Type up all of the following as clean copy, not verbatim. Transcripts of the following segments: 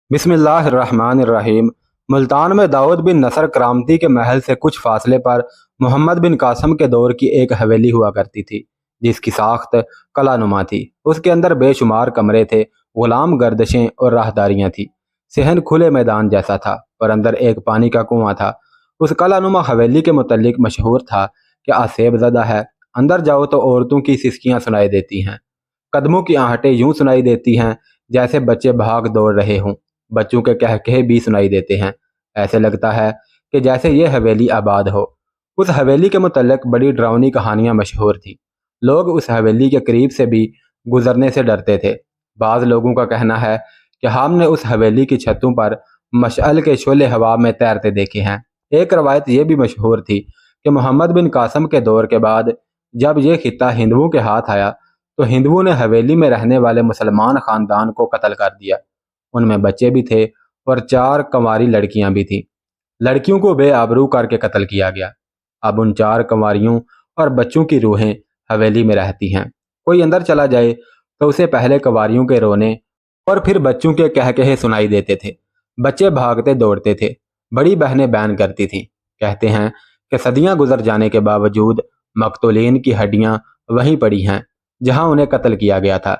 बिस्मिल्लाहिर्रहमानिर्रहीम। मुल्तान में दाऊद बिन नसर करामती के महल से कुछ फासले पर मोहम्मद बिन कासम के दौर की एक हवेली हुआ करती थी, जिसकी साख्त कलानुमा थी। उसके अंदर बेशुमार कमरे थे, गुलाम गर्दशें और राहदारियाँ थीं। सहन खुले मैदान जैसा था और अंदर एक पानी का कुआं था। उस कलानुमा हवेली के मुतल्लिक मशहूर था कि आसेब ज़दा है। अंदर जाओ तो औरतों की सिसकियाँ सुनाई देती हैं, कदमों की आहटें यूं सुनाई देती हैं जैसे बच्चे भाग दौड़ रहे हों। बच्चों के कहकहे भी सुनाई देते हैं। ऐसे लगता है कि जैसे ये हवेली आबाद हो। उस हवेली के मुतल्लिक बड़ी डरावनी कहानियां मशहूर थी। लोग उस हवेली के करीब से भी गुजरने से डरते थे। बाज़ लोगों का कहना है कि हमने उस हवेली की छतों पर मशअल के शोले हवा में तैरते देखे हैं। एक रवायत ये भी मशहूर थी कि मोहम्मद बिन कासम के दौर के बाद जब ये खित्ता हिंदुओं के हाथ आया तो हिंदुओं ने हवेली में रहने वाले मुसलमान खानदान को कत्ल कर दिया। उनमें बच्चे भी थे और 4 कंवारी लड़कियां भी थीं। लड़कियों को बेआबरू करके कत्ल किया गया। अब उन 4 कंवारियों और बच्चों की रूहें हवेली में रहती हैं। कोई अंदर चला जाए तो उसे पहले कंवारियों के रोने और फिर बच्चों के कहकहे सुनाई देते थे। बच्चे भागते दौड़ते थे। बड़ी बहनें बयान करती थीं। कहते हैं कि सदियां गुजर जाने के बावजूद मकतूलीन की हड्डियां वहीं पड़ी हैं जहां उन्हें कत्ल किया गया था।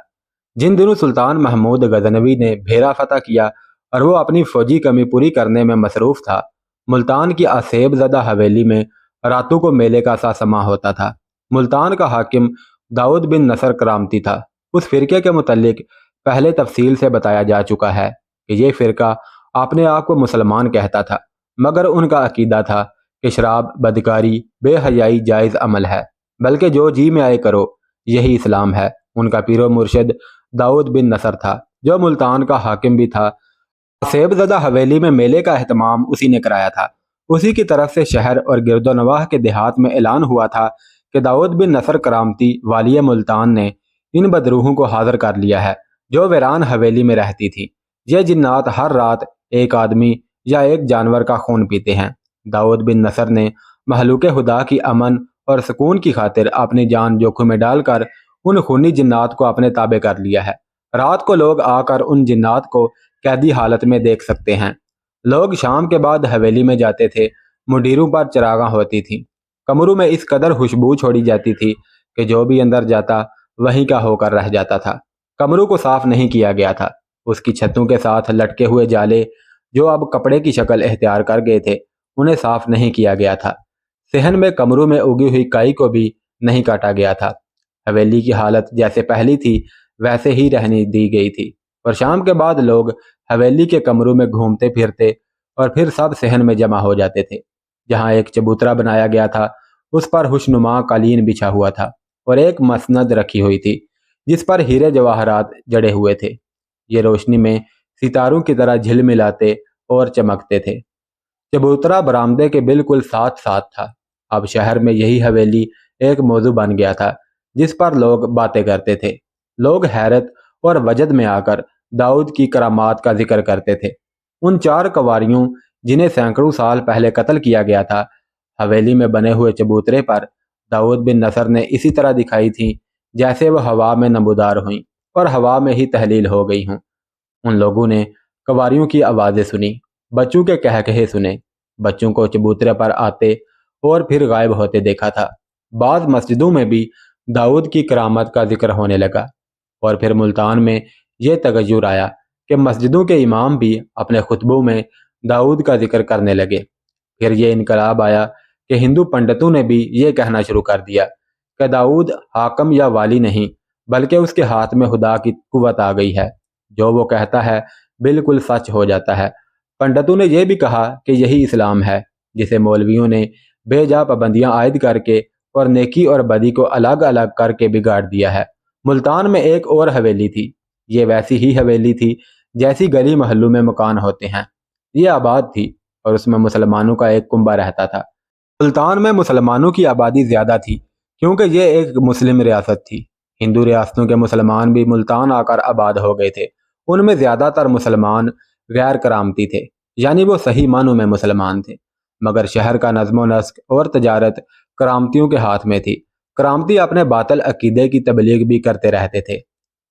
जिन दिनों सुल्तान महमूद गजनवी ने भेरा फतह किया और वो अपनी फौजी कमी पूरी करने में मसरूफ था, मुल्तान की आसेब ज़दा हवेली में रातों को मेले का सा समा होता था। मुल्तान का हाकिम दाऊद बिन नसर करामती था। उस फिरके के मुतल्लिक पहले तफसील से बताया जा चुका है कि ये फिरका अपने आप को मुसलमान कहता था, मगर उनका अकीदा था कि शराब, बदकारी, बेहयाई जायज़ अमल है, बल्कि जो जी में आए करो, यही इस्लाम है। उनका पीरो मुर्शिद दाऊद बिन नसर था, जो मुल्तान का हाकिम भी था। सेबज़दा हवेली में मेले का एहतमाम उसी ने कराया था। उसी की तरफ से शहर और गिरदोनवाह के देहात में ऐलान हुआ था कि दाऊद बिन नसर करामती वालिय मुल्तान ने इन बदरूहों को हाजिर कर लिया है जो वीरान हवेली में रहती थी। ये जिन्नात हर रात एक आदमी या एक जानवर का खून पीते हैं। दाऊद बिन नसर ने महलूक खुदा की अमन और सुकून की खातिर अपनी जान जोखिम में डालकर उन खूनी जिन्नात को अपने ताबे कर लिया है। रात को लोग आकर उन जिन्नात को कैदी हालत में देख सकते हैं। लोग शाम के बाद हवेली में जाते थे। मुंडीरों पर चरागां होती थीं। कमरों में इस कदर खुशबू छोड़ी जाती थी कि जो भी अंदर जाता वहीं का होकर रह जाता था। कमरों को साफ नहीं किया गया था। उसकी छतों के साथ लटके हुए जाले, जो अब कपड़े की शक्ल इख्तियार कर गए थे, उन्हें साफ नहीं किया गया था। सहन में कमरों में उगी हुई काई को भी नहीं काटा गया था। हवेली की हालत जैसे पहली थी वैसे ही रहने दी गई थी और शाम के बाद लोग हवेली के कमरों में घूमते फिरते और फिर सब सहन में जमा हो जाते थे। जहाँ एक चबूतरा बनाया गया था उस पर हुस्नुमा कालीन बिछा हुआ था और एक मसनद रखी हुई थी जिस पर हीरे जवाहरात जड़े हुए थे। ये रोशनी में सितारों की तरह झिलमिलाते और चमकते थे। चबूतरा बरामदे के बिल्कुल साथ साथ था। अब शहर में यही हवेली एक मौजू बन गया था जिस पर लोग बातें करते थे। लोग हैरत और वजद में आकर दाऊद की करामात का जिक्र करते थे। उन 4 कवारियों जिन्हें सैकड़ों साल पहले कत्ल किया गया था, हवेली में बने हुए चबूतरे पर दाऊद बिन नसर ने इसी तरह दिखाई थी जैसे वह हवा में नमूदार हुई और हवा में ही तहलील हो गई हूँ। उन लोगों ने कवारियों की आवाज़ें सुनी, बच्चों के कहकहे सुने, बच्चों को चबूतरे पर आते और फिर गायब होते देखा था। बाद मस्जिदों में भी दाऊद की करामत का जिक्र होने लगा और फिर मुल्तान में यह तगज्जुर आया कि मस्जिदों के इमाम भी अपने खुतबों में दाऊद का जिक्र करने लगे। फिर ये इनकलाब आया कि हिंदू पंडितों ने भी ये कहना शुरू कर दिया कि दाऊद हाकम या वाली नहीं, बल्कि उसके हाथ में खुदा की कुव्वत आ गई है। जो वो कहता है बिल्कुल सच हो जाता है। पंडितों ने यह भी कहा कि यही इस्लाम है जिसे मौलवियों ने बेजा पाबंदियां आयद करके और नेकी और बदी को अलग अलग करके बिगाड़ दिया है। मुल्तान में एक और हवेली थी। ये वैसी ही हवेली थी जैसी गली मोहल्लों में मकान होते हैं। ये आबाद थी और उसमें मुसलमानों का एक कुंबा रहता था। मुल्तान में मुसलमानों की आबादी ज़्यादा थी क्योंकि ये एक मुस्लिम रियासत थी। हिंदू रियासतों के मुसलमान भी मुल्तान आकर आबाद हो गए थे। उनमें ज़्यादातर मुसलमान गैर करामती थे, यानी वो सही मानों में मुसलमान थे। मगर शहर का नज़्म नस्क और तजारत करामतियों के हाथ में थी। करामती अपने बातल अकीदे की तबलीग भी करते रहते थे।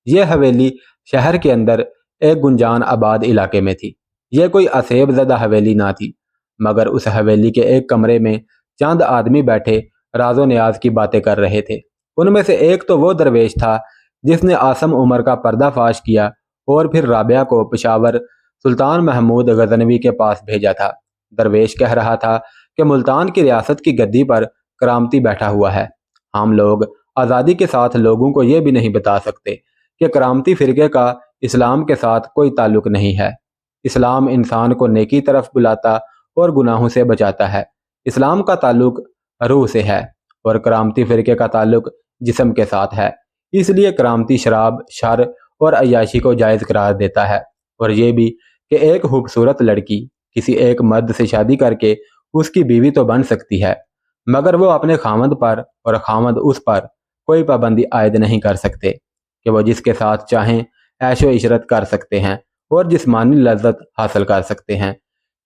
ये हवेली शहर के अंदर एक गुंजान आबाद इलाके में थी। यह कोई असेब ज़दा हवेली ना थी, मगर उस हवेली के एक कमरे में चंद आदमी बैठे राजो न्याज की बातें कर रहे थे। उनमें से एक तो वो दरवेश था जिसने आसम उमर का पर्दाफाश किया और फिर राबिया को पेशावर सुल्तान महमूद गजनवी के पास भेजा था। दरवेश कह रहा था कि मुल्तान की रियासत की गद्दी पर करामती बैठा हुआ है। हम लोग आज़ादी के साथ लोगों को ये भी नहीं बता सकते कि करामती फिरके का इस्लाम के साथ कोई ताल्लुक नहीं है। इस्लाम इंसान को नेकी तरफ बुलाता और गुनाहों से बचाता है। इस्लाम का ताल्लुक रूह से है और करामती फिरके का ताल्लुक जिस्म के साथ है। इसलिए करामती शराब, शर और अय्याशी को जायज़ करार देता है, और ये भी कि एक खूबसूरत लड़की किसी एक मर्द से शादी करके उसकी बीवी तो बन सकती है, मगर वो अपने खामद पर और खामद उस पर कोई पाबंदी आयद नहीं कर सकते कि वो जिसके साथ चाहें ऐशो इशरत कर सकते हैं और जिस्मानी लज्जत हासिल कर सकते हैं,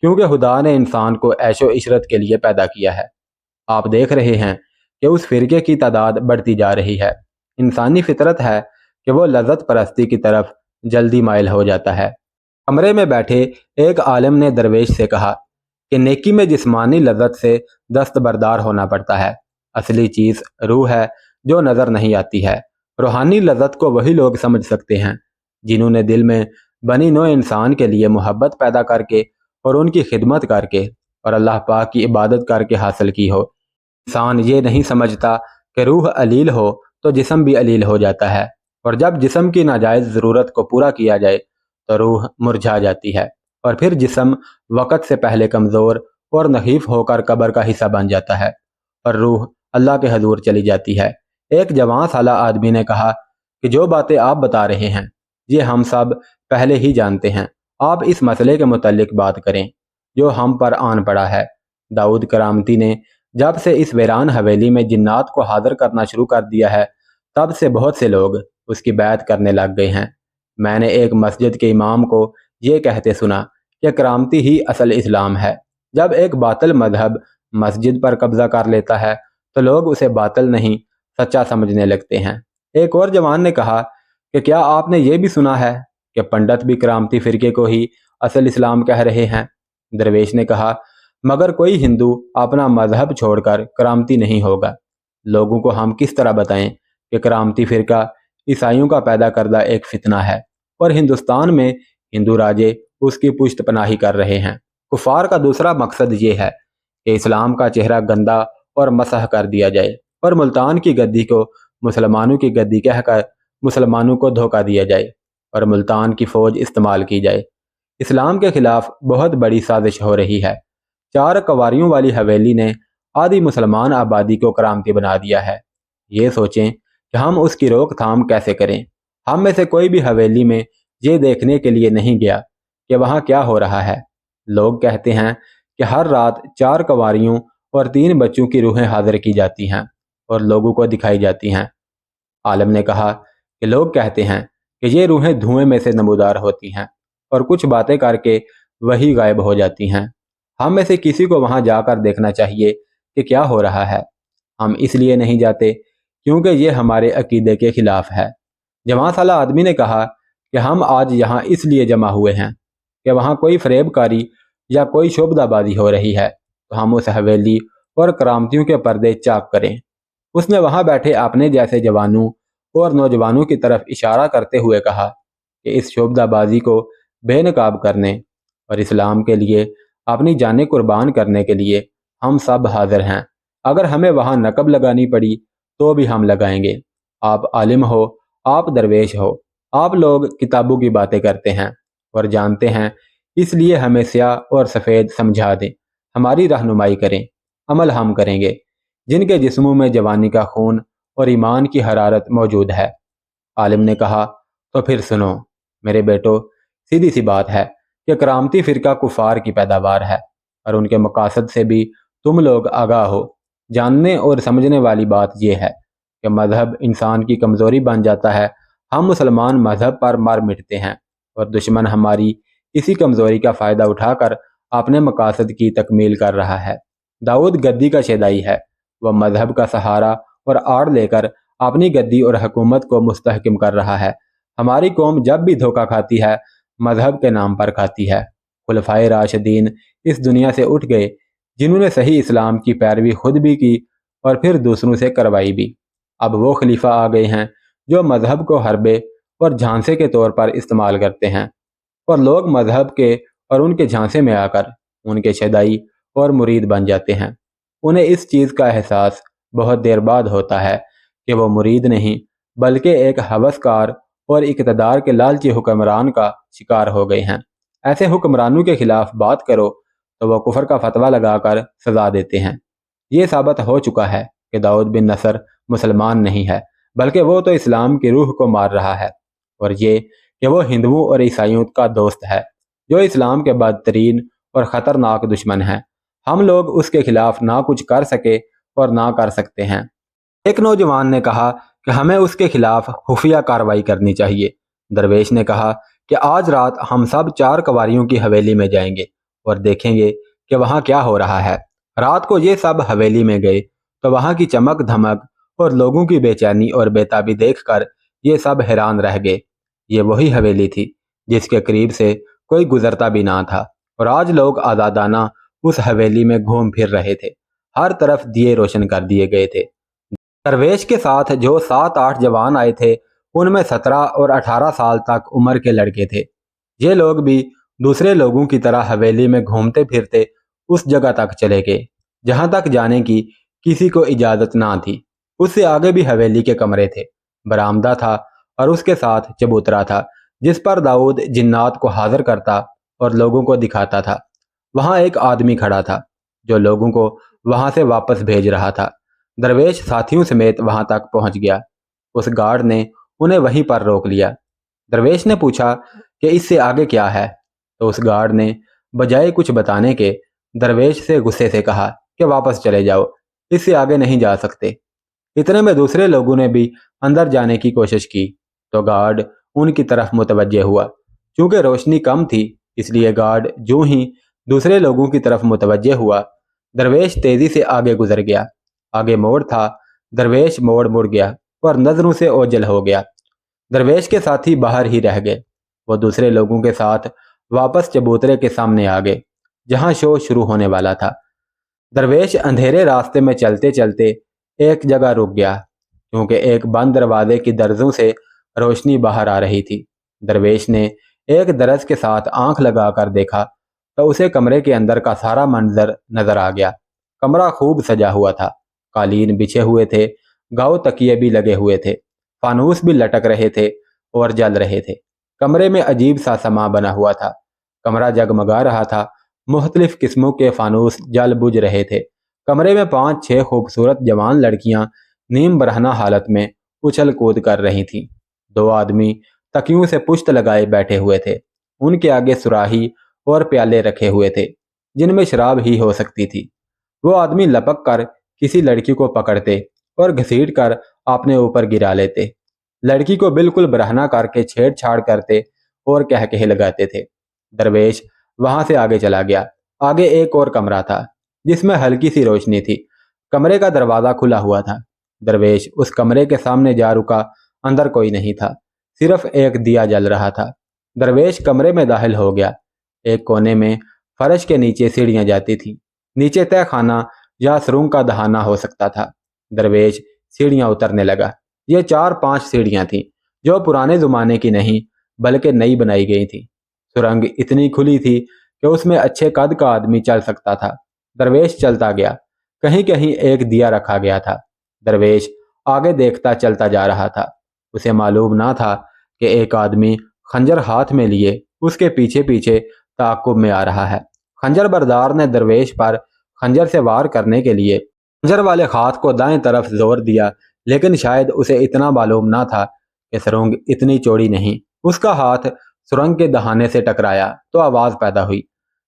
क्योंकि खुदा ने इंसान को ऐशो इशरत के लिए पैदा किया है। आप देख रहे हैं कि उस फिरके की तादाद बढ़ती जा रही है। इंसानी फितरत है कि वो लज्जत परस्ती की तरफ जल्दी माइल हो जाता है। कमरे में बैठे एक आलिम ने दरवेश से कहा कि नेकी में जिस्मानी लज्जत से दस्तबरदार होना पड़ता है। असली चीज़ रूह है जो नज़र नहीं आती है। रूहानी लज्जत को वही लोग समझ सकते हैं जिन्होंने दिल में बनी नौ इंसान के लिए मोहब्बत पैदा करके और उनकी खिदमत करके और अल्लाह पाक की इबादत करके हासिल की हो। इंसान ये नहीं समझता कि रूह अलील हो तो जिस्म भी अलील हो जाता है, और जब जिस्म की नाजायज़ ज़रूरत को पूरा किया जाए तो रूह मुरझा जाती है, और फिर जिस्म वक़्त से पहले कमज़ोर और नहीफ होकर कब्र का हिस्सा बन जाता है और रूह अल्लाह के हजूर चली जाती है। एक जवान साला आदमी ने कहा कि जो बातें आप बता रहे हैं ये हम सब पहले ही जानते हैं। आप इस मसले के मुतालिक बात करें जो हम पर आन पड़ा है। दाऊद करामती ने जब से इस वीरान हवेली में जिन्नात को हाजिर करना शुरू कर दिया है, तब से बहुत से लोग उसकी बैत करने लग गए हैं। मैंने एक मस्जिद के इमाम को ये कहते सुना कि करामती ही असल इस्लाम है। जब एक बातिल मजहब मस्जिद पर कब्जा कर लेता है तो लोग उसे बातिल नहीं सच्चा समझने लगते हैं। एक और जवान ने कहा कि क्या आपने ये भी सुना है कि पंडित भी करामती फिरके को ही असल इस्लाम कह रहे हैं? दरवेश ने कहा, मगर कोई हिंदू अपना मजहब छोड़कर करामती नहीं होगा। लोगों को हम किस तरह बताएं कि करामती फिरका ईसाइयों का पैदा करदा एक फितना है और हिंदुस्तान में हिंदू राजे उसकी पुश्त पनाही कर रहे हैं। कुफार का दूसरा मकसद ये है कि इस्लाम का चेहरा गंदा और मसह कर दिया जाए और मुल्तान की गद्दी को मुसलमानों की गद्दी कहकर मुसलमानों को धोखा दिया जाए और मुल्तान की फ़ौज इस्तेमाल की जाए। इस्लाम के खिलाफ बहुत बड़ी साजिश हो रही है। 4 कवारियों वाली हवेली ने आधी मुसलमान आबादी को करामती बना दिया है। ये सोचें कि हम उसकी रोकथाम कैसे करें। हम में से कोई भी हवेली में ये देखने के लिए नहीं गया कि वहाँ क्या हो रहा है। लोग कहते हैं कि हर रात 4 कवारियों और 3 बच्चों की रूहें हाजिर की जाती हैं और लोगों को दिखाई जाती हैं। आलम ने कहा कि लोग कहते हैं कि ये रूहें धुएं में से नमूदार होती हैं और कुछ बातें करके वही गायब हो जाती हैं। हम में से किसी को वहां जाकर देखना चाहिए कि क्या हो रहा है। हम इसलिए नहीं जाते क्योंकि ये हमारे अकीदे के खिलाफ है। जवान साला आदमी ने कहा कि हम आज यहाँ इसलिए जमा हुए हैं कि वहाँ कोई फरेबकारी या कोई शोबदाबाजी हो रही है, तो हम उस हवेली और करामतियों के पर्दे चाक करें। उसने वहां बैठे अपने जैसे जवानों और नौजवानों की तरफ इशारा करते हुए कहा कि इस शोबदाबाजी को बेनकाब करने और इस्लाम के लिए अपनी जानें कुर्बान करने के लिए हम सब हाजिर हैं। अगर हमें वहां नकब लगानी पड़ी तो भी हम लगाएंगे। आप आलिम हो, आप दरवेश हो, आप लोग किताबों की बातें करते हैं और जानते हैं, इसलिए हमें स्याह और सफ़ेद समझा दें, हमारी रहनुमाई करें। अमल हम करेंगे जिनके जिस्मों में जवानी का खून और ईमान की हरारत मौजूद है। आलिम ने कहा, तो फिर सुनो मेरे बेटो, सीधी सी बात है कि करामती फिरका कुफार की पैदावार है और उनके मकासद से भी तुम लोग आगाह हो। जानने और समझने वाली बात यह है कि मजहब इंसान की कमज़ोरी बन जाता है। हम मुसलमान मजहब पर मर मिटते हैं और दुश्मन हमारी इसी कमज़ोरी का फ़ायदा उठाकर अपने मकासद की तकमील कर रहा है। दाऊद गद्दी का शेदाई है। वह मजहब का सहारा और आड़ लेकर अपनी गद्दी और हुकूमत को मुस्तहकम कर रहा है। हमारी कौम जब भी धोखा खाती है मजहब के नाम पर खाती है। खुलफाए राशिदीन इस दुनिया से उठ गए जिन्होंने सही इस्लाम की पैरवी खुद भी की और फिर दूसरों से करवाई भी। अब वो खलीफा आ गए हैं जो मजहब को हरबे और झांसे के तौर पर इस्तेमाल करते हैं, और लोग मजहब के और उनके झांसे में आकर उनके शदाई और मुरीद बन जाते हैं। उन्हें इस चीज़ का एहसास बहुत देर बाद होता है कि वो मुरीद नहीं बल्कि एक हवसकार और इक़्तिदार के लालची हुक्मरान का शिकार हो गए हैं। ऐसे हुक्मरानों के खिलाफ बात करो तो वह कुफर का फतवा लगाकर सजा देते हैं। ये साबित हो चुका है कि दाऊद बिन नसर मुसलमान नहीं है, बल्कि वो तो इस्लाम की रूह को मार रहा है, और ये कि वो हिंदुओं और ईसाइयों का दोस्त है जो इस्लाम के बदतरीन और ख़तरनाक दुश्मन है। हम लोग उसके खिलाफ ना कुछ कर सके और ना कर सकते हैं। एक नौजवान ने कहा कि हमें उसके खिलाफ खुफिया कार्रवाई करनी चाहिए। दरवेश ने कहा कि आज रात हम सब 4 कवारियों की हवेली में जाएंगे और देखेंगे कि वहाँ क्या हो रहा है। रात को ये सब हवेली में गए तो वहाँ की चमक धमक और लोगों की बेचैनी और बेताबी देखकर ये सब हैरान रह गए। ये वही हवेली थी जिसके करीब से कोई गुजरता भी ना था, और आज लोग आज़ादाना उस हवेली में घूम फिर रहे थे। हर तरफ दिए रोशन कर दिए गए थे। दरवेश के साथ जो 7-8 जवान आए थे उनमें 17 और 18 साल तक उम्र के लड़के थे। ये लोग भी दूसरे लोगों की तरह हवेली में घूमते फिरते उस जगह तक चले गए जहां तक जाने की किसी को इजाज़त ना थी। उससे आगे भी हवेली के कमरे थे, बरामदा था और उसके साथ चबूतरा था जिस पर दाऊद जिन्नात को हाजिर करता और लोगों को दिखाता था। वहां एक आदमी खड़ा था जो लोगों को वहां से वापस भेज रहा था। दरवेश साथियों समेत वहां तक पहुंच गया। उस गार्ड ने उन्हें वहीं पर रोक लिया। दरवेश ने पूछा कि इससे आगे क्या है, तो उस गार्ड ने बजाय कुछ बताने के दरवेश से गुस्से से कहा कि वापस चले जाओ, इससे आगे नहीं जा सकते। इतने में दूसरे लोगों ने भी अंदर जाने की कोशिश की तो गार्ड उनकी तरफ मुतवज्जे हुआ। चूंकि रोशनी कम थी इसलिए गार्ड जो ही दूसरे लोगों की तरफ मुतवज्जे हुआ, दरवेश तेजी से आगे गुजर गया। आगे मोड़ था, दरवेश मोड़ मुड़ गया और नजरों से ओझल हो गया। दरवेश के साथी बाहर ही रह गए। वो दूसरे लोगों के साथ वापस चबूतरे के सामने आ गए जहां शो शुरू होने वाला था। दरवेश अंधेरे रास्ते में चलते चलते एक जगह रुक गया क्योंकि एक बंद दरवाजे की दर्जों से रोशनी बाहर आ रही थी। दरवेश ने एक दरज के साथ आंख लगाकर देखा तो उसे कमरे के अंदर का सारा मंजर नजर आ गया। कमरा खूब सजा हुआ था, कालीन बिछे हुए थे, गाँव तकिए भी लगे हुए थे, फानूस भी लटक रहे थे और जल रहे थे। कमरे में अजीब सा समा बना हुआ था। कमरा जगमगा रहा था, मुख्तलिफ किस्मों के फानूस जल बुझ रहे थे। कमरे में 5-6 खूबसूरत जवान लड़कियां नीम बरहना हालत में उछल कूद कर रही थीं। 2 आदमी तकियों से पुश्त लगाए बैठे हुए थे। उनके आगे सुराही और प्याले रखे हुए थे जिनमें शराब ही हो सकती थी। वो आदमी लपक कर किसी लड़की को पकड़ते और घसीट कर अपने ऊपर गिरा लेते। लड़की को बिल्कुल बरहना करके छेड़छाड़ करते और कह कहे लगाते थे। दरवेश वहां से आगे चला गया। आगे एक और कमरा था जिसमें हल्की सी रोशनी थी। कमरे का दरवाजा खुला हुआ था। दरवेश उस कमरे के सामने जा रुका। अंदर कोई नहीं था, सिर्फ एक दिया जल रहा था। दरवेश कमरे में दाखिल हो गया। एक कोने में फर्श के नीचे सीढ़ियां जाती थी। नीचे तय खाना या सुरंग का दहाना हो सकता था। दरवेश सीढ़ियां उतरने लगा। ये 4-5 सीढ़ियां थीं जो पुराने ज़माने की नहीं बल्कि नई बनाई गई थी। सुरंग इतनी खुली थी कि उसमें अच्छे कद का आदमी चल सकता था। दरवेश चलता गया। कहीं कहीं एक दिया रखा गया था। दरवेश आगे देखता चलता जा रहा था। उसे मालूम ना था कि एक आदमी खंजर हाथ में लिए उसके पीछे पीछे ताक़ुब में आ रहा है। खंजर बरदार ने दरवेश पर खंजर से वार करने के लिए खंजर वाले हाथ को दाएं तरफ जोर दिया, लेकिन शायद उसे इतना मालूम ना था कि सुरंग इतनी चौड़ी नहीं। उसका हाथ सुरंग के दहाने से टकराया तो आवाज पैदा हुई।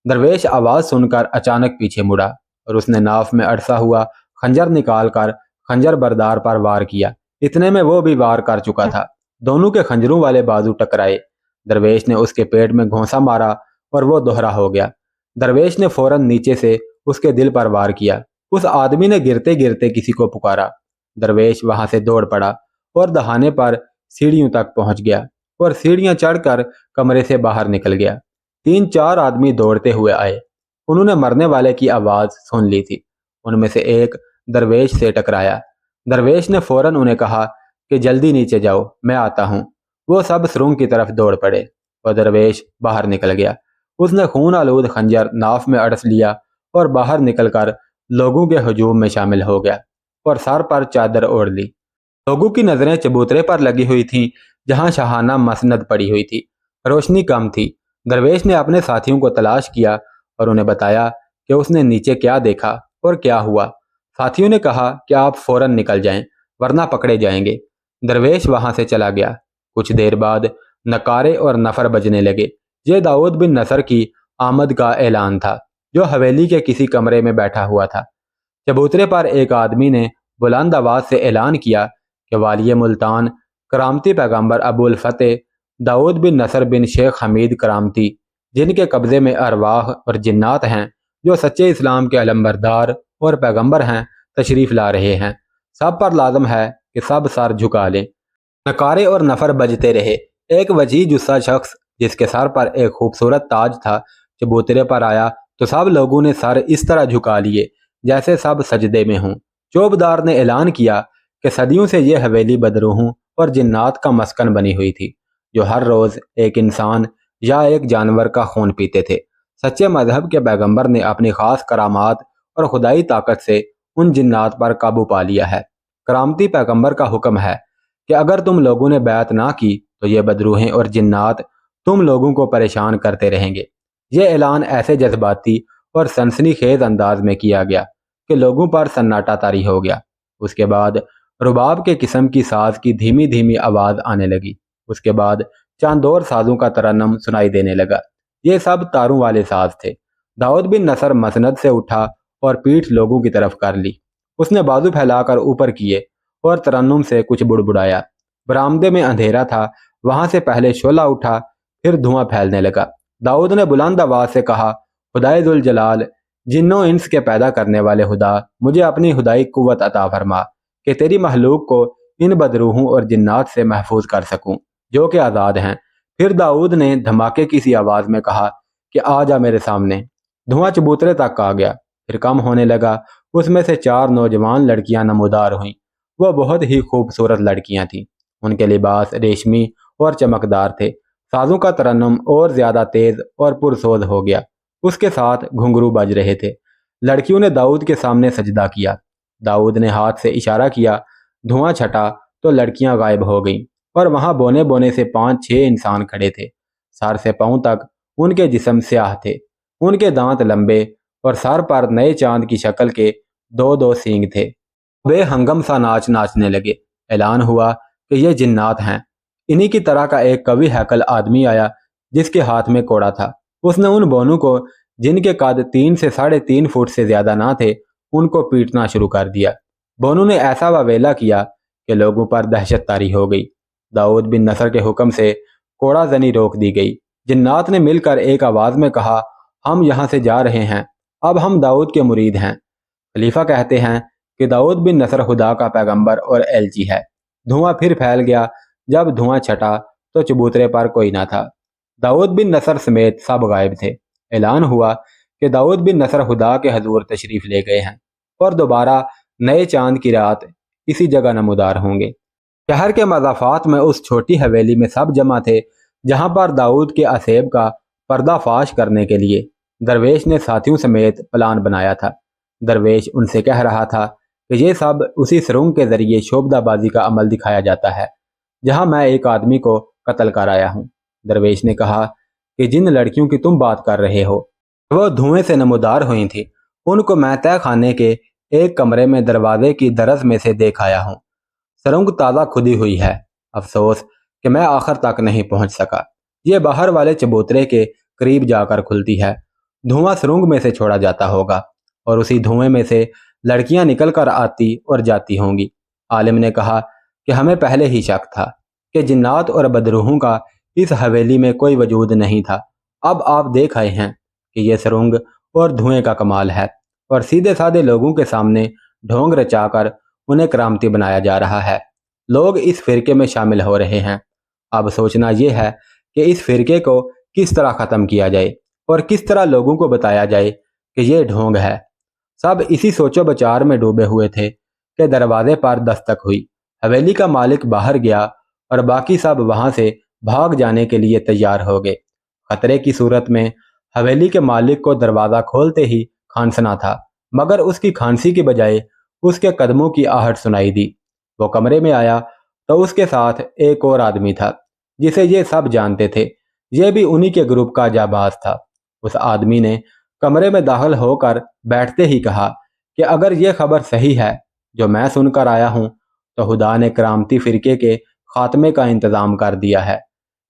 दरवेश आवाज सुनकर अचानक पीछे मुड़ा और उसने नाफ में अड़सा हुआ खंजर निकालकर खंजर बरदार पर वार किया। इतने में वो भी वार कर चुका था। दोनों के खंजरों वाले बाजू टकराए। दरवेश ने उसके पेट में घोंसा मारा और वो दोहरा हो गया। दरवेश ने फौरन नीचे से उसके दिल पर वार किया। उस आदमी ने गिरते गिरते किसी को पुकारा। दरवेश वहां से दौड़ पड़ा और दहाने पर सीढ़ियों तक पहुंच गया। और सीढ़ियां चढ़कर कमरे से बाहर निकल गया। 3-4 आदमी दौड़ते हुए आए। उन्होंने मरने वाले की आवाज सुन ली थी। उनमें से एक दरवेश से टकराया। दरवेश ने फौरन उन्हें कहा कि जल्दी नीचे जाओ, मैं आता हूँ। वो सब सुरंग की तरफ दौड़ पड़े और दरवेश बाहर निकल गया। उसने खून आलूद खंजर नाफ में अड़स लिया और बाहर निकलकर लोगों के हजूम में शामिल हो गया और सर पर चादर ओढ़ ली। लोगों की नजरें चबूतरे पर लगी हुई थीं, जहां शाहाना मसनद पड़ी हुई थी। रोशनी कम थी। दरवेश ने अपने साथियों को तलाश किया और उन्हें बताया कि उसने नीचे क्या देखा और क्या हुआ। साथियों ने कहा कि आप फौरन निकल जाएं, वरना पकड़े जाएंगे। दरवेश वहां से चला गया। कुछ देर बाद नकारे और नफर बजने लगे। ये दाऊद बिन नसर की आमद का ऐलान था, जो हवेली के किसी कमरे में बैठा हुआ था। चबूतरे पर एक आदमी ने बुलंद आवाज से ऐलान किया कि वालिय मुल्तान करामती पैगंबर अबुल फतेह दाऊद बिन नसर बिन शेख हमीद करामती, जिनके कब्जे में अरवाह और जिन्नात हैं, जो सच्चे इस्लाम के अलमबरदार और पैगंबर हैं, तशरीफ ला रहे हैं। सब पर लाजम है कि सब सर झुका लें। नकारे और नफर बजते रहे। एक वजी जुस्सा शख्स जिसके सर पर एक खूबसूरत ताज था चबूतरे पर आया तो सब लोगों ने सर इस तरह झुका लिए जैसे सब सजदे में हों। चौबदार ने ऐलान किया कि सदियों से यह हवेली बदरूहों और जिन्नात का मस्कन बनी हुई थी, जो हर रोज एक इंसान या एक जानवर का खून पीते थे। सच्चे मजहब के पैगंबर ने अपनी खास करामात और खुदाई ताकत से उन जिन्नात पर काबू पा लिया है। करामती पैगंबर का हुक्म है कि अगर तुम लोगों ने बैत ना की तो ये बदरूहें और जिन्नात तुम लोगों को परेशान करते रहेंगे। ये ऐलान ऐसे जज्बाती और सनसनीखेज अंदाज में किया गया कि लोगों पर सन्नाटा तारी हो गया। उसके बाद रुबाब के किस्म की साज की धीमी धीमी आवाज आने लगी। उसके बाद चंद और साजों का तरन्नुम सुनाई देने लगा। ये सब तारों वाले साज थे। दाऊद बिन नसर मसनद से उठा और पीठ लोगों की तरफ कर ली। उसने बाजू फैलाकर ऊपर किए और तरन्नुम से कुछ बुड़बुड़ाया। बरामदे में अंधेरा था। वहां से पहले शोला उठा, फिर धुआं फैलने लगा। दाऊद ने बुलंद आवाज से कहा, खुदाए जुल जलाल, जिन्नों इंस के पैदा करने वाले खुदा, मुझे अपनी खुदाई कुव्वत अता फरमा कि तेरी महलूक को इन बदरूहों और जिन्नात से महफूज कर सकूं जो कि आज़ाद हैं। फिर दाऊद ने धमाके की सी आवाज में कहा कि आ जा मेरे सामने। धुआं चबूतरे तक आ गया, फिर कम होने लगा। उसमें से 4 नौजवान लड़कियां नमूदार हुईं। वह बहुत ही खूबसूरत लड़कियां थीं। उनके लिबास रेशमी और चमकदार थे। साजों का तरन्नुम और ज्यादा तेज और पुरसोज हो गया। उसके साथ घुंघरू बज रहे थे। लड़कियों ने दाऊद के सामने सजदा किया। दाऊद ने हाथ से इशारा किया। धुआं छटा तो लड़कियां गायब हो गईं और वहां बोने बोने से 5-6 इंसान खड़े थे। सर से पांव तक उनके जिस्म स्याह थे। उनके दांत लंबे और सर पर नए चांद की शक्ल के 2-2 सींग थे। वे हंगम सा नाच नाचने लगे। ऐलान हुआ कि ये जिन्नात हैं। इन्हीं की तरह का एक कवि हैकल आदमी आया जिसके हाथ में कोड़ा था। उसने उन बोनों को, जिनके कद 3 से 3.5 फुट से ज्यादा ना थे, उनको पीटना शुरू कर दिया। बोनों ने ऐसा वावेला किया कि लोगों पर दहशत तारी हो गई। दाऊद बिन नसर के हुक्म से कोड़ा जनी रोक दी गई। जिन्नात ने मिलकर एक आवाज में कहा, हम यहाँ से जा रहे हैं। अब हम दाऊद के मुरीद हैं। खलीफा कहते हैं कि दाऊद बिन नसर खुदा का पैगंबर और एलची है। धुआं फिर फैल गया। जब धुआं छटा तो चबूतरे पर कोई ना था। दाऊद बिन नसर समेत सब गायब थे। ऐलान हुआ कि दाऊद बिन नसर खुदा के हजूर तशरीफ ले गए हैं और दोबारा नए चांद की रात इसी जगह नमूदार होंगे। शहर के मज़ाफ़ात में उस छोटी हवेली में सब जमा थे जहां पर दाऊद के असेब का पर्दाफाश करने के लिए दरवेश ने साथियों समेत प्लान बनाया था। दरवेश उनसे कह रहा था कि ये सब उसी सुरंग के जरिए शोबदाबाजी का अमल दिखाया जाता है जहां मैं एक आदमी को कत्ल कर आया हूं। दरवेश ने कहा कि जिन लड़कियों की तुम बात कर रहे हो वो धुएं से नमूदार हुई थी। उनको मैं तय खाने के एक कमरे में दरवाजे की दरज में से देख आया हूँ। सुरंग ताज़ा खुदी हुई है। अफसोस कि मैं आखिर तक नहीं पहुंच सका। ये बाहर वाले चबूतरे के करीब जाकर खुलती है। धुआं सुरंग में से छोड़ा जाता होगा और उसी धुएं में से लड़कियां निकल कर आती और जाती होंगी। आलिम ने कहा कि हमें पहले ही शक था कि जिन्नात और बदरूहों का इस हवेली में कोई वजूद नहीं था। अब आप देख आए हैं कि यह सुरंग और धुएं का कमाल है और सीधे साधे लोगों के सामने ढोंग रचाकर उन्हें करामती बनाया जा रहा है। लोग इस फिरके में शामिल हो रहे हैं। اب سوچنا یہ ہے کہ اس فرقے کو کس طرح ختم کیا جائے اور کس طرح لوگوں کو بتایا جائے کہ یہ ڈھونگ ہے۔ سب اسی سوچو بچار میں ڈوبے ہوئے تھے کہ دروازے پر دستک ہوئی۔ حویلی کا مالک باہر گیا اور باقی سب وہاں سے بھاگ جانے کے لیے تیار ہو گئے۔ خطرے کی صورت میں حویلی کے مالک کو دروازہ کھولتے ہی کھانسنا تھا، مگر اس کی کھانسی کی بجائے اس کے قدموں کی آہٹ سنائی دی۔ وہ کمرے میں آیا تو اس کے ساتھ ایک اور آدمی تھا جسے یہ سب جانتے تھے، یہ بھی انہی کے گروپ کا جانباز تھا۔ اس آدمی نے کمرے میں داخل ہو کر بیٹھتے ہی کہا کہ اگر یہ خبر صحیح ہے جو میں سن کر آیا ہوں تو خدا نے کرامتی فرقے کے خاتمے کا انتظام کر دیا ہے۔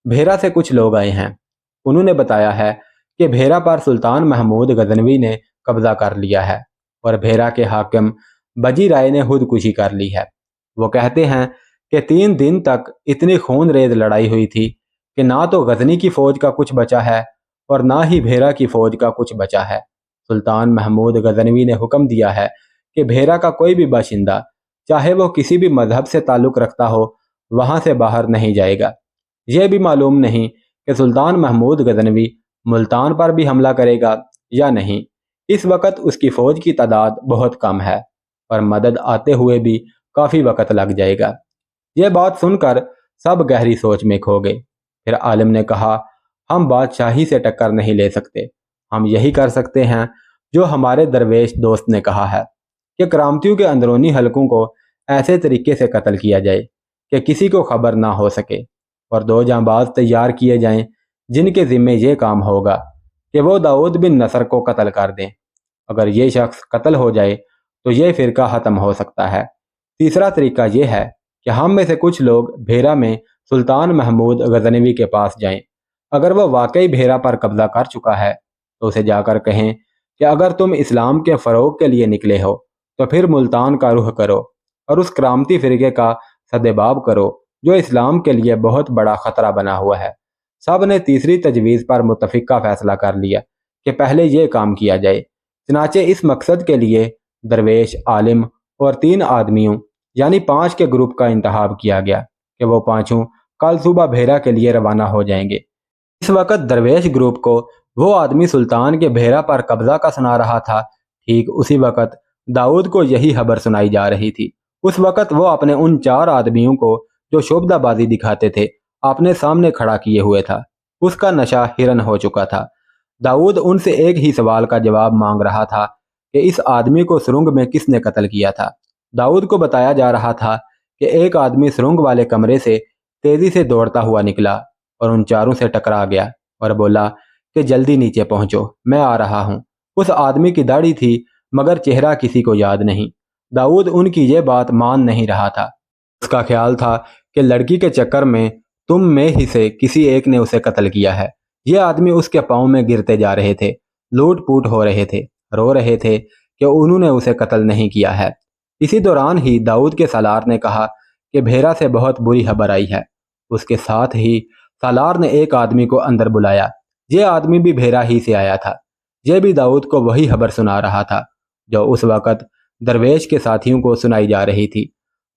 بھیرا سے کچھ لوگ آئے ہیں، انہوں نے بتایا ہے کہ بھیرا پر سلطان محمود غزنوی نے قبضہ کر لیا ہے اور بھیرا کے حاکم بجی رائے نے خودکشی کر لی ہے۔ وہ کہتے ہیں کہ 3 دن تک اتنی خون ریز لڑائی ہوئی تھی کہ نہ تو غزنی کی فوج کا کچھ بچا ہے اور نہ ہی بھیرا کی فوج کا کچھ بچا ہے۔ سلطان محمود غزنوی نے حکم دیا ہے کہ بھیرا کا کوئی بھی باشندہ، چاہے وہ کسی بھی مذہب سے تعلق رکھتا ہو، وہاں سے باہر نہیں جائے گا۔ یہ بھی معلوم نہیں کہ سلطان محمود غزنوی ملتان پر بھی حملہ کرے گا یا نہیں۔ اس وقت اس کی فوج کی تعداد بہت کم ہے اور مدد آتے ہوئے بھی کافی وقت لگ جائے گا۔ یہ بات سن کر سب گہری سوچ میں کھو گئے۔ پھر عالم نے کہا، ہم بادشاہی سے ٹکر نہیں لے سکتے، ہم یہی کر سکتے ہیں جو ہمارے درویش دوست نے کہا ہے کہ کرامتیوں کے اندرونی حلقوں کو ایسے طریقے سے قتل کیا جائے کہ کسی کو خبر نہ ہو سکے، اور 2 جانباز تیار کیے جائیں جن کے ذمے یہ کام ہوگا کہ وہ داؤد بن نصر کو قتل کر دیں۔ اگر یہ شخص قتل ہو جائے تو یہ فرقہ ختم ہو سکتا ہے۔ تیسرا طریقہ یہ ہے کہ ہم میں سے کچھ لوگ بھیرا میں سلطان محمود غزنوی کے پاس جائیں۔ اگر وہ واقعی بھیرا پر قبضہ کر چکا ہے تو اسے جا کر کہیں کہ اگر تم اسلام کے فروغ کے لیے نکلے ہو تو پھر ملتان کا رخ کرو اور اس کرامتی فرقے کا سدباب کرو جو اسلام کے لیے بہت بڑا خطرہ بنا ہوا ہے۔ سب نے تیسری تجویز پر متفقہ فیصلہ کر لیا کہ پہلے یہ کام کیا جائے۔ چنانچہ اس مقصد کے لیے درویش، عالم اور 3 آدمیوں یعنی 5 کے گروپ کا انتخاب کیا گیا کہ وہ 5 کل صبح بھیرا کے لیے روانہ ہو جائیں گے۔ اس وقت درویش گروپ کو وہ آدمی سلطان کے بھیرا پر قبضہ کا سنا رہا تھا، ٹھیک اسی وقت داؤد کو یہی خبر سنائی جا رہی تھی۔ اس وقت وہ اپنے ان 4 آدمیوں کو جو شعبدہ بازی دکھاتے تھے اپنے سامنے کھڑا کیے ہوئے تھا۔ اس کا نشہ ہرن ہو چکا تھا۔ داؤد ان سے ایک ہی سوال کا جواب مانگ رہا تھا کہ اس آدمی کو سرنگ میں کس نے قتل کیا تھا۔ داؤد کو بتایا جا رہا تھا کہ ایک آدمی سرنگ والے کمرے سے تیزی سے دوڑتا ہوا نکلا اور ان 4 سے ٹکرا گیا اور بولا کہ جلدی نیچے پہنچو، میں آ رہا ہوں۔ اس آدمی کی داڑھی تھی مگر چہرہ کسی کو یاد نہیں۔ داؤد ان کی یہ بات مان نہیں رہا تھا۔ اس کا خیال تھا کہ لڑکی کے چکر میں تم میں ہی سے کسی ایک نے اسے قتل کیا ہے۔ یہ آدمی اس کے پاؤں میں گرتے جا رہے تھے، لوٹ پوٹ ہو رہے تھے، رو رہے تھے کہ انہوں نے اسے قتل نہیں کیا ہے۔ اسی دوران ہی داؤد کے سالار نے کہا کہ بھیرا سے بہت بری خبر آئی ہے۔ اس کے ساتھ ہی سالار نے ایک آدمی کو اندر بلایا۔ یہ آدمی بھی بھیرا ہی سے آیا تھا۔ یہ بھی داؤد کو وہی خبر سنا رہا تھا جو اس وقت درویش کے ساتھیوں کو سنائی جا رہی تھی۔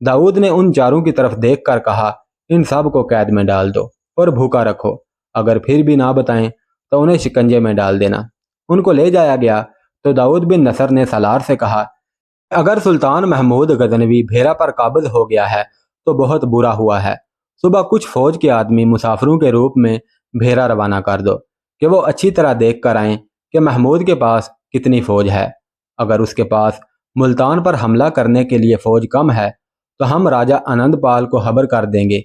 داؤد نے ان 4 کی طرف دیکھ کر کہا، ان سب کو قید میں ڈال دو اور بھوکا رکھو، اگر پھر بھی نہ بتائیں تو انہیں شکنجے میں ڈال دینا۔ ان کو لے جایا گیا تو داؤد بن نصر نے سالار سے کہا، اگر سلطان محمود غزنوی بھیرا پر قابض ہو گیا ہے تو بہت برا ہوا ہے۔ صبح کچھ فوج کے آدمی مسافروں کے روپ میں بھیرا روانہ کر دو کہ وہ اچھی طرح دیکھ کر آئیں کہ محمود کے پاس کتنی فوج ہے۔ اگر اس کے پاس ملتان پر حملہ کرنے کے لیے فوج کم ہے تو ہم راجہ آنند پال کو خبر کر دیں گے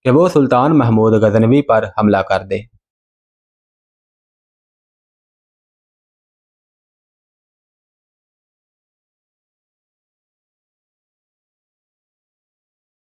کہ وہ سلطان محمود غزنوی پر حملہ کر دے۔